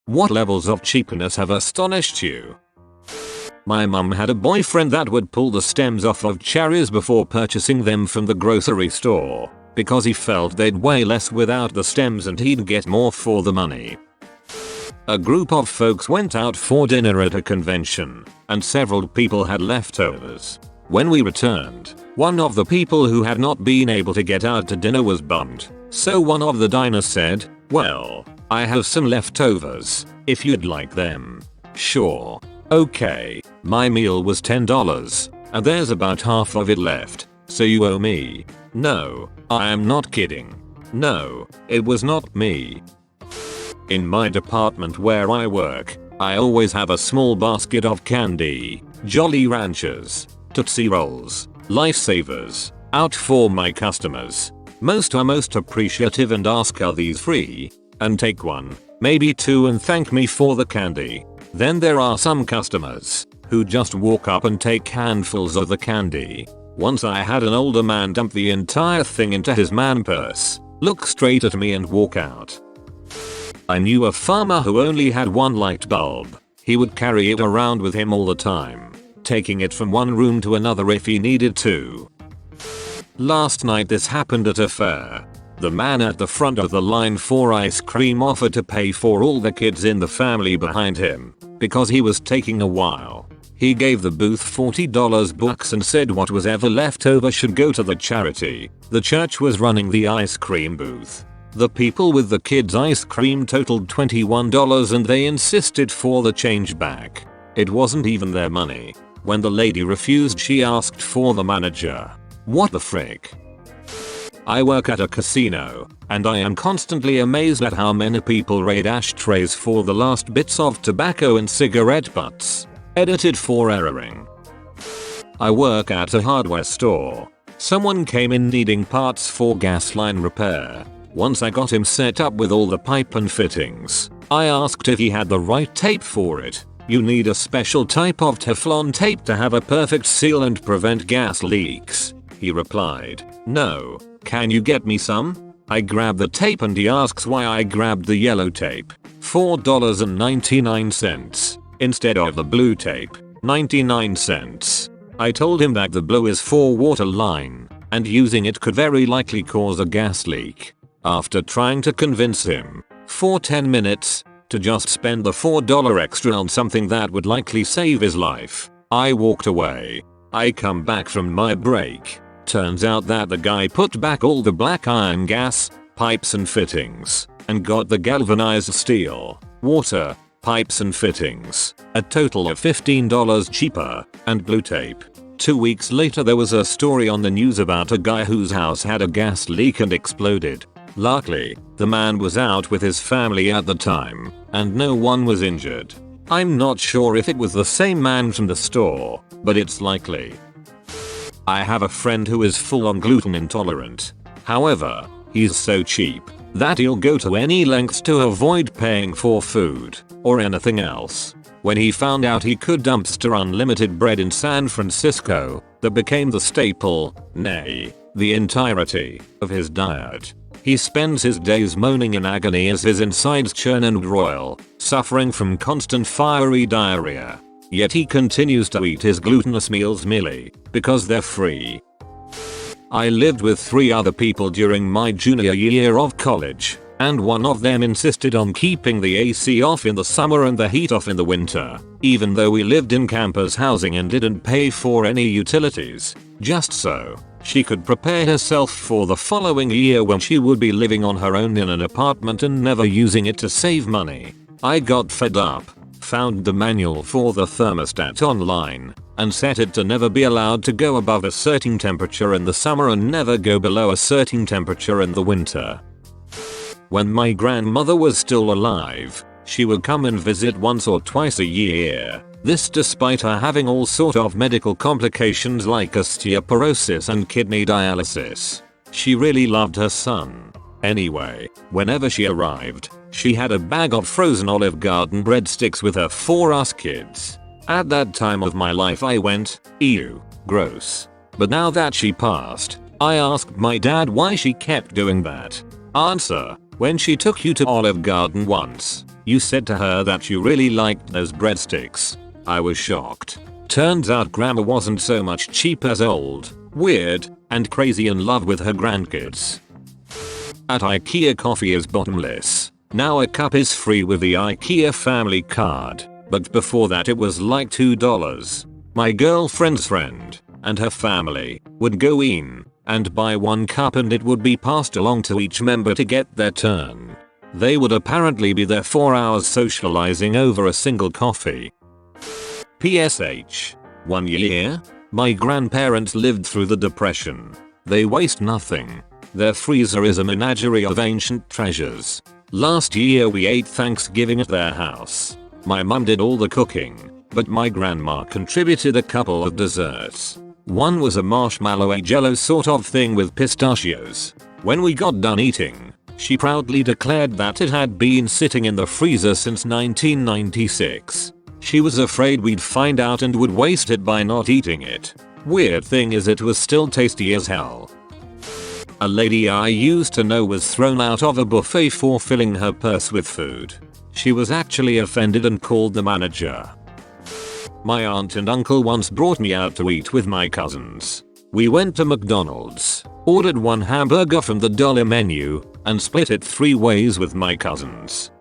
What levels of cheapness have astonished you? My mum had a boyfriend that would pull the stems off of cherries before purchasing them from the grocery store because he felt they'd weigh less without the stems and he'd get more for the money. A group of folks went out for dinner at a convention, and several people had leftovers. When we returned, one of the people who had not been able to get out to dinner was bummed, so one of the diners said, "Well, I have some leftovers, if you'd like them." "Sure. Okay." My meal was $10, and there's about half of it left, so you owe me. No, I am not kidding. No, it was not me. In my department where I work, I always have a small basket of candy, Jolly Ranchers, Tootsie Rolls, Lifesavers, out for my customers. Most are most appreciative and ask, "Are these free?" and take one, maybe two, and thank me for the candy. Then there are some customers who just walk up and take handfuls of the candy. Once I had an older man dump the entire thing into his man purse, look straight at me and walk out. I knew a farmer who only had one light bulb. He would carry it around with him all the time, taking it from one room to another if he needed to. Last night this happened at a fair. The man at the front of the line for ice cream offered to pay for all the kids in the family behind him because he was taking a while. He gave the booth $40 bucks and said what was ever left over should go to the charity. The church was running the ice cream booth. The people with the kids' ice cream totaled $21 and they insisted for the change back. It wasn't even their money. When the lady refused, she asked for the manager. What the frick? I work at a casino, and I am constantly amazed at how many people raid ashtrays for the last bits of tobacco and cigarette butts. Edited for erroring. I work at a hardware store. Someone came in needing parts for gas line repair. Once I got him set up with all the pipe and fittings, I asked if he had the right tape for it. "You need a special type of Teflon tape to have a perfect seal and prevent gas leaks," he replied. "No. Can you get me some?" I grab the tape and he asks why I grabbed the yellow tape. $4.99 instead of the blue tape, 99 cents. I told him that the blue is for water line, and using it could very likely cause a gas leak. After trying to convince him, for 10 minutes, to just spend the $4 extra on something that would likely save his life, I walked away. I come back from my break. Turns out that the guy put back all the black iron gas, pipes and fittings, and got the galvanized steel, water, pipes and fittings, a total of $15 cheaper, and blue tape. 2 weeks later there was a story on the news about a guy whose house had a gas leak and exploded. Luckily, the man was out with his family at the time, and no one was injured. I'm not sure if it was the same man from the store, but it's likely. I have a friend who is full on gluten intolerant. However, he's so cheap that he'll go to any lengths to avoid paying for food or anything else. When he found out he could dumpster unlimited bread in San Francisco, that became the staple, nay, the entirety, of his diet. He spends his days moaning in agony as his insides churn and roil, suffering from constant fiery diarrhea. Yet he continues to eat his glutinous meals merely because they're free. I lived with 3 other people during my junior year of college, and one of them insisted on keeping the AC off in the summer and the heat off in the winter, even though we lived in campus housing and didn't pay for any utilities, just so she could prepare herself for the following year when she would be living on her own in an apartment and never using it to save money. I got fed up, found the manual for the thermostat online, and set it to never be allowed to go above a certain temperature in the summer and never go below a certain temperature in the winter. When my grandmother was still alive, she would come and visit once or twice a year. This despite her having all sort of medical complications like osteoporosis and kidney dialysis. She really loved her son. Anyway, whenever she arrived, she had a bag of frozen Olive Garden breadsticks with her for us kids. At that time of my life I went, ew, gross. But now that she passed, I asked my dad why she kept doing that. Answer: when she took you to Olive Garden once, You said to her that you really liked those breadsticks. I was shocked. Turns out grandma wasn't so much cheap as old, weird, and crazy in love with her grandkids. At IKEA, coffee is bottomless. Now a cup is free with the IKEA family card, but before that it was like $2. My girlfriend's friend and her family would go in and buy one cup and it would be passed along to each member to get their turn. They would apparently be there 4 hours socializing over a single coffee. PSH. 1 year? My grandparents lived through the Depression. They waste nothing. Their freezer is a menagerie of ancient treasures. Last year we ate Thanksgiving at their house. My mum did all the cooking, but my grandma contributed a couple of desserts. One was a marshmallow jello sort of thing with pistachios. When we got done eating, she proudly declared that it had been sitting in the freezer since 1996. She was afraid we'd find out and would waste it by not eating it. Weird thing is it was still tasty as hell. A lady I used to know was thrown out of a buffet for filling her purse with food. She was actually offended and called the manager. My aunt and uncle once brought me out to eat with my cousins. We went to McDonald's, ordered one hamburger from the dollar menu, and split it 3 ways with my cousins.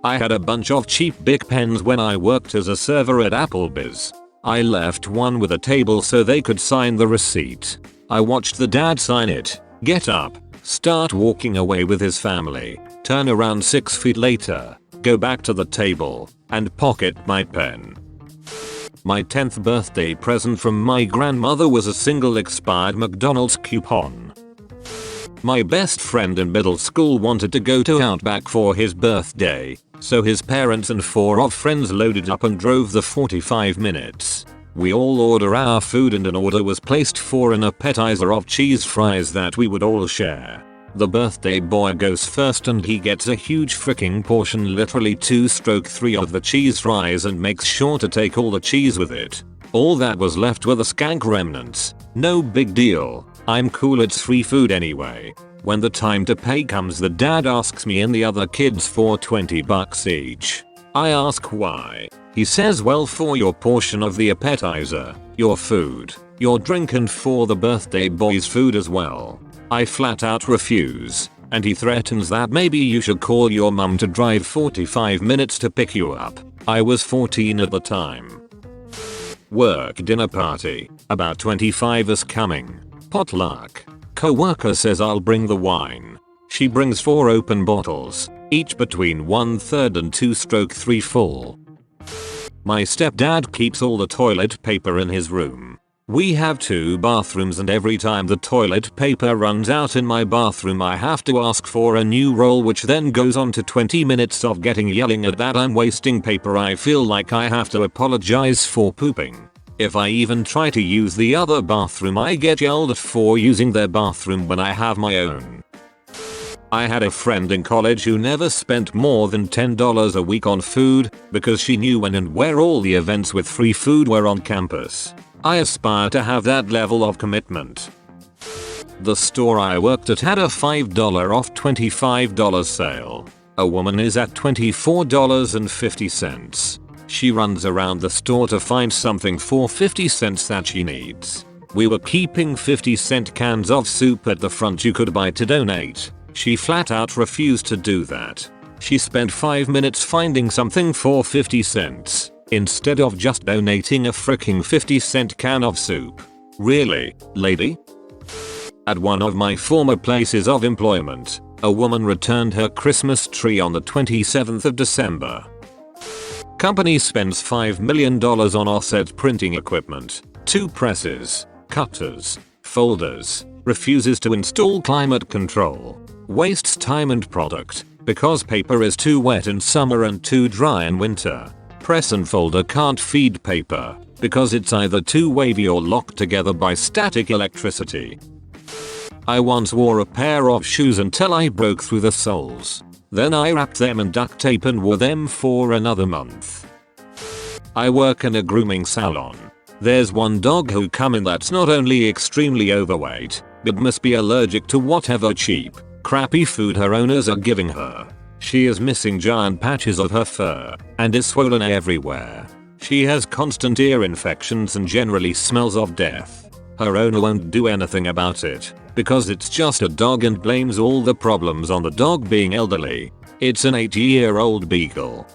I had a bunch of cheap Bic pens when I worked as a server at Applebee's. I left one with a table so they could sign the receipt. I watched the dad sign it, get up, start walking away with his family, turn around 6 feet later, go back to the table, and pocket my pen. My 10th birthday present from my grandmother was a single expired McDonald's coupon. My best friend in middle school wanted to go to Outback for his birthday, so his parents and 4 of friends loaded up and drove the 45 minutes. We all order our food and an order was placed for an appetizer of cheese fries that we would all share. The birthday boy goes first and he gets a huge freaking portion, literally 2/3 of the cheese fries, and makes sure to take all the cheese with it. All that was left were the skank remnants. No big deal. I'm cool, it's free food anyway. When the time to pay comes, the dad asks me and the other kids for $20 each. I ask why. He says, well, for your portion of the appetizer, your food, your drink, and for the birthday boy's food as well. I flat out refuse, and he threatens that maybe you should call your mum to drive 45 minutes to pick you up. I was 14 at the time. Work dinner party. About 25 us coming. Potluck. Co-worker says I'll bring the wine. She brings 4 open bottles, each between 1/3 and 2/3 full. My stepdad keeps all the toilet paper in his room. We have 2 bathrooms and every time the toilet paper runs out in my bathroom I have to ask for a new roll, which then goes on to 20 minutes of getting yelling at that I'm wasting paper. I feel like I have to apologize for pooping. If I even try to use the other bathroom I get yelled at for using their bathroom when I have my own. I had a friend in college who never spent more than $10 a week on food because she knew when and where all the events with free food were on campus. I aspire to have that level of commitment. The store I worked at had a $5 off $25 sale. A woman is at $24.50. She runs around the store to find something for 50 cents that she needs. We were keeping 50-cent cans of soup at the front you could buy to donate. She flat out refused to do that. She spent 5 minutes finding something for 50 cents, instead of just donating a fricking 50-cent can of soup. Really, lady? At one of my former places of employment, a woman returned her Christmas tree on the 27th of December. Company spends $5 million on offset printing equipment, 2 presses, cutters, folders, refuses to install climate control, wastes time and product because paper is too wet in summer and too dry in winter. Press and folder can't feed paper because it's either too wavy or locked together by static electricity. I once wore a pair of shoes until I broke through the soles. Then I wrapped them in duct tape and wore them for another month. I work in a grooming salon. There's one dog who come in that's not only extremely overweight, but must be allergic to whatever cheap, crappy food her owners are giving her. She is missing giant patches of her fur and is swollen everywhere. She has constant ear infections and generally smells of death. Her owner won't do anything about it because it's just a dog and blames all the problems on the dog being elderly. It's an 8-year-old beagle.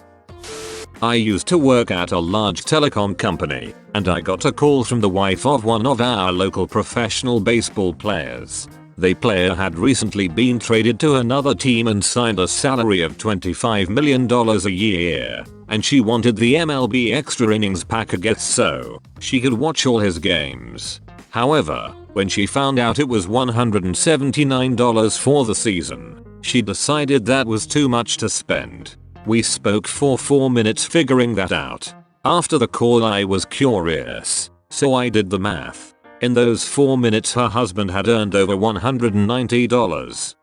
I used to work at a large telecom company and I got a call from the wife of one of our local professional baseball players. The player had recently been traded to another team and signed a salary of $25 million a year, and she wanted the MLB extra innings package so she could watch all his games. However, when she found out it was $179 for the season, she decided that was too much to spend. We spoke for 4 minutes figuring that out. After the call I was curious, so I did the math. In those 4 minutes her husband had earned over $190.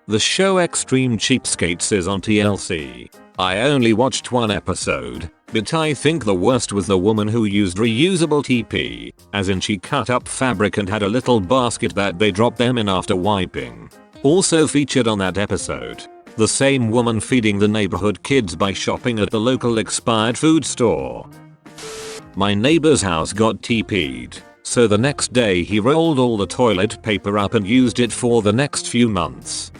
The show Extreme Cheapskates is on TLC. I only watched one episode, but I think the worst was the woman who used reusable TP, as in she cut up fabric and had a little basket that they dropped them in after wiping. Also featured on that episode, the same woman feeding the neighborhood kids by shopping at the local expired food store. My neighbor's house got TP'd. So the next day he rolled all the toilet paper up and used it for the next few months.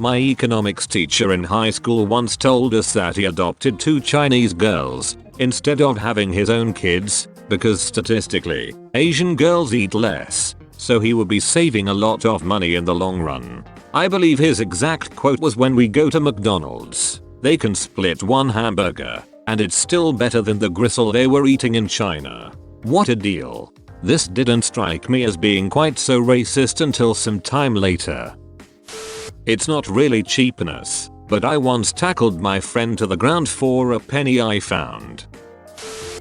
My economics teacher in high school once told us that he adopted 2 Chinese girls instead of having his own kids because statistically, Asian girls eat less, so he would be saving a lot of money in the long run. I believe his exact quote was, "When we go to McDonald's, they can split one hamburger, and it's still better than the gristle they were eating in China." What a deal. This didn't strike me as being quite so racist until some time later. It's not really cheapness, but I once tackled my friend to the ground for a penny I found.